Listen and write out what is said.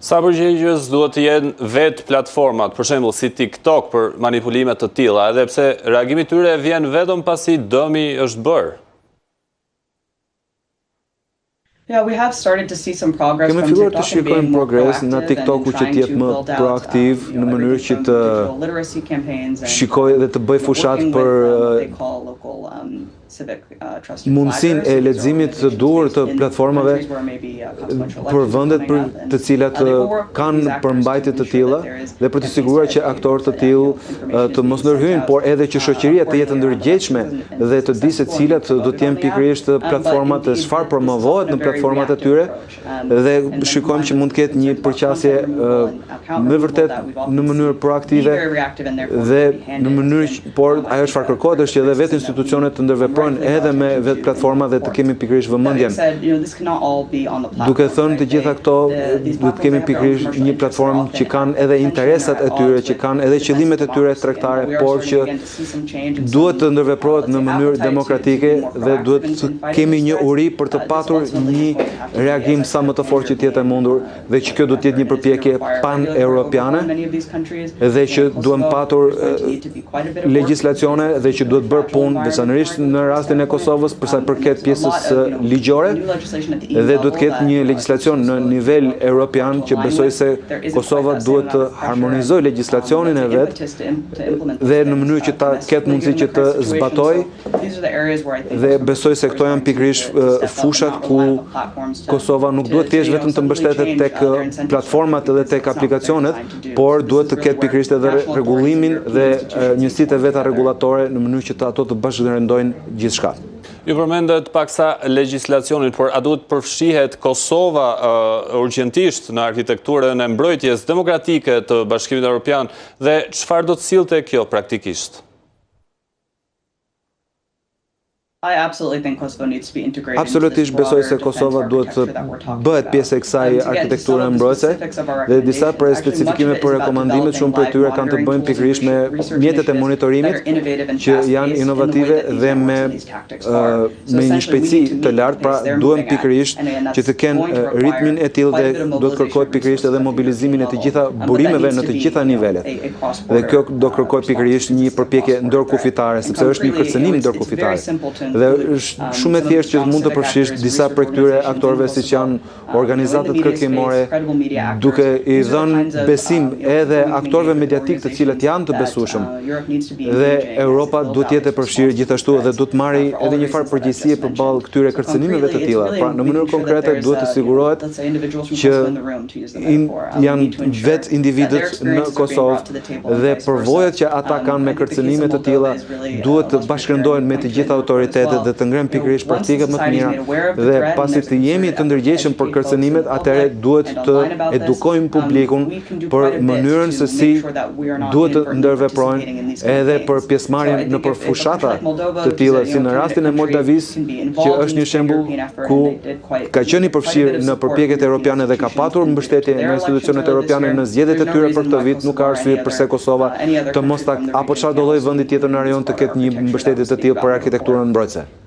Sa përgjegjës duhet të jenë vetë platformat, për shembull si TikTok për manipulimet të tilla, edhe pse reagimi i tyre vjen vetëm pasi dëmi është bërë? Kemi filluar të shikojmë progres nga TikToku që të jetë më proaktiv në mënyrë që të shikojë dhe të bëj fushat për mundësinë e leximit të duhur të platformave për vendet për të cilat kanë përmbajtje të tilla dhe për të siguruar që aktorë të tillë të mos ndërhyjnë, por edhe që shoqëria të jetë ndërgjegjshme dhe të di se cilat do të jenë pikërisht platformat e çfarë promovohet në platformat e tyre dhe shikojmë që mund të ketë një përqasje me vërtet në mënyrë proaktive dhe në mënyrë, por ajo çfarë kërkohet është që edhe vetë institucionet të ndërveprojnë edhe me vetë platforma dhe të kemi pikërisht vëmendjen. Duke thënë të gjitha këto, duhet të kemi pikërisht një platformë që kanë edhe interesat e tyre, që kanë edhe qëllimet e tyre tregtare, por që duhet të ndërveprohet në mënyrë demokratike dhe duhet të kemi një uri për të patur një reagim sa më të fortë që të jetë e mundur dhe që kjo duhet të jetë një përpjekje pan-europiane dhe që duhet patur legjislacione dhe që duhet bërë punë veçanërisht në rastin e Kosovës përsa përket pjesës ligjore dhe duhet ketë një legjislacion në nivel europian që besoj se Kosova duhet të harmonizoj legjislacionin e vetë dhe në mënyrë që ta ketë mundësi që të zbatoj dhe besoj se këto janë pikërisht fushat ku Kosova nuk duhet të jesh vetëm të mbështetet tek platformat dhe tek aplikacionet, por duhet të ketë pikërisht edhe rregullimin dhe njësitë e veta rregullatore në mënyrë që ato të bashkërendojnë gjithçka. Ju përmendet paksa legjislacionin, por a duhet përfshihet Kosova urgjentisht në arkitekturën e mbrojtjes demokratike të Bashkimit Evropian dhe çfarë do të sillte kjo praktikisht? Absolutisht besoj se Kosova duhet të bëhet pjesë e kësaj arkitekture mbrojtëse dhe disa prej specifikime për rekomandimet shumë prej tyre kanë të bëjnë pikërisht me mjetet e monitorimit që janë inovative dhe me një shpejtësi të lartë, pra duhem pikërisht që të kenë ritmin e tillë dhe do të kërkohet pikërisht edhe mobilizimin e të gjitha burimeve në të gjitha nivelet. Dhe kjo do kërkohet pikërisht një përpjekje ndërkufitare, sepse është një kërcënim ndërkufitare. Dhe është shumë e thjeshtë që mund të përfshish disa prej këtyre aktorëve siç janë organizatat kërkimore, duke i dhënë besim edhe aktorëve mediatik të cilët janë të besueshëm. Dhe Europa duhet të jetë e përfshirë gjithashtu dhe duhet marrë edhe një farë përgjegjësie përballë këtyre kërcënimeve të tilla. Pra në mënyrë konkrete duhet të sigurohet që janë vetë individët në Kosovë dhe përvojat që ata kanë me kërcënime të tilla duhet të bashkëndohen me të gjitha autoritetet dhe të ngrem pikërisht praktikat më të mira dhe pasi të jemi të ndërgjegjshëm për kërcënimet, atëherë duhet të edukojmë publikun për mënyrën se si duhet të ndërveprojnë edhe për pjesëmarrjen në fushata të tilla, si në rastin e Moldavisë, që është një shembull ku ka qenë i përfshirë në përpjekjet europiane dhe ka patur mbështetje nga institucionet europiane në zgjedhjet e tyre për këtë vit, nuk ka arsye pse Kosova të mos ta apo çfarëdo lloj vendi tjetër në rajon të ketë një mbështetje të tillë për arkitekturën mbrojtëse.